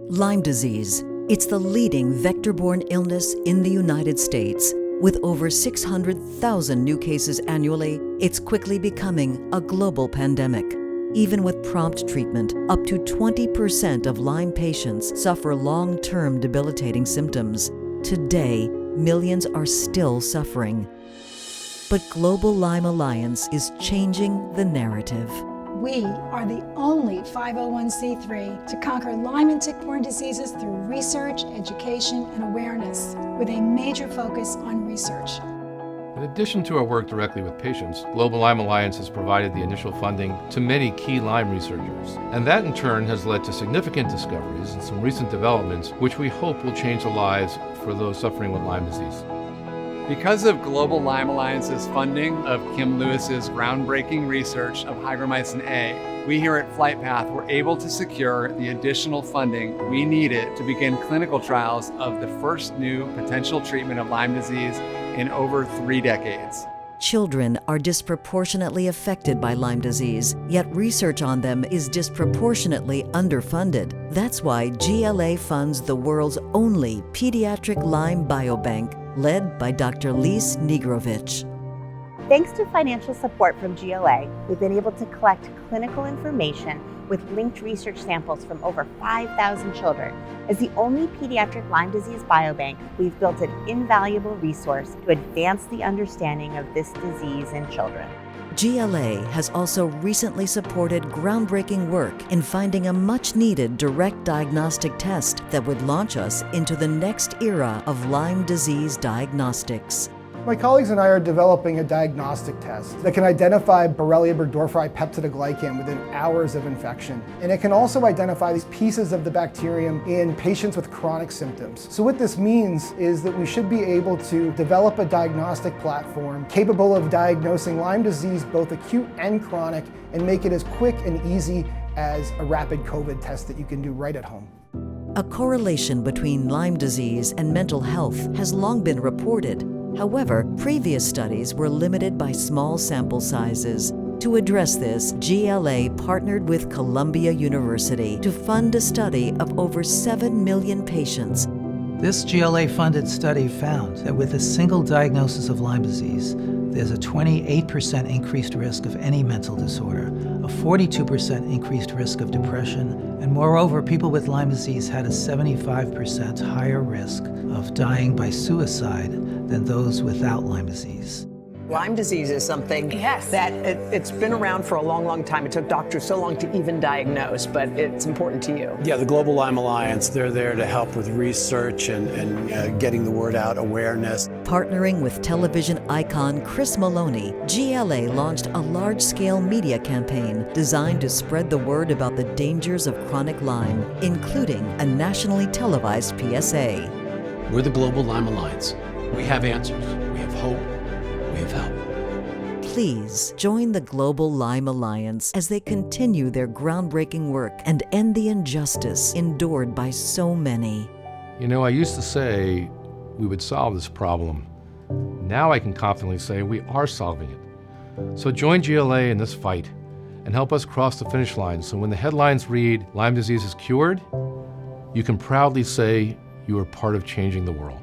Lyme disease. It's the leading vector-borne illness in the United States. With over 600,000 new cases annually, it's quickly becoming a global pandemic. Even with prompt treatment, up to 20% of Lyme patients suffer long-term debilitating symptoms. Today, millions are still suffering. But Global Lyme Alliance is changing the narrative. We are the only 501c3 to conquer Lyme and tick-borne diseases through research, education, and awareness, with a major focus on research. In addition to our work directly with patients, Global Lyme Alliance has provided the initial funding to many key Lyme researchers. And that in turn has led to significant discoveries and some recent developments which we hope will change the lives for those suffering with Lyme disease. Because of Global Lyme Alliance's funding of Kim Lewis's groundbreaking research of hygromycin A, we here at FlightPath were able to secure the additional funding we needed to begin clinical trials of the first new potential treatment of Lyme disease in over 3 decades. Children are disproportionately affected by Lyme disease, yet research on them is disproportionately underfunded. That's why GLA funds the world's only pediatric Lyme biobank, led by Dr. Lise Negrovich. Thanks to financial support from GLA, we've been able to collect clinical information with linked research samples from over 5,000 children. As the only pediatric Lyme disease biobank, we've built an invaluable resource to advance the understanding of this disease in children. GLA has also recently supported groundbreaking work in finding a much-needed direct diagnostic test that would launch us into the next era of Lyme disease diagnostics. My colleagues and I are developing a diagnostic test that can identify Borrelia burgdorferi peptidoglycan within hours of infection. And it can also identify these pieces of the bacterium in patients with chronic symptoms. So what this means is that we should be able to develop a diagnostic platform capable of diagnosing Lyme disease, both acute and chronic, and make it as quick and easy as a rapid COVID test that you can do right at home. A correlation between Lyme disease and mental health has long been reported. However, previous studies were limited by small sample sizes. To address this, GLA partnered with Columbia University to fund a study of over 7 million patients. This GLA-funded study found that with a single diagnosis of Lyme disease, there's a 28% increased risk of any mental disorder, a 42% increased risk of depression, and moreover, people with Lyme disease had a 75% higher risk of dying by suicide than those without Lyme disease. Lyme disease is something that it's been around for a long, long time. It took doctors so long to even diagnose, but it's important to you. Yeah, the Global Lyme Alliance, they're there to help with research and getting the word out, awareness. Partnering with television icon Chris Maloney, GLA launched a large-scale media campaign designed to spread the word about the dangers of chronic Lyme, including a nationally televised PSA. We're the Global Lyme Alliance. We have answers, we have hope, we have help. Please join the Global Lyme Alliance as they continue their groundbreaking work and end the injustice endured by so many. You know, I used to say we would solve this problem. Now I can confidently say we are solving it. So join GLA in this fight and help us cross the finish line so when the headlines read, Lyme disease is cured, you can proudly say you are part of changing the world.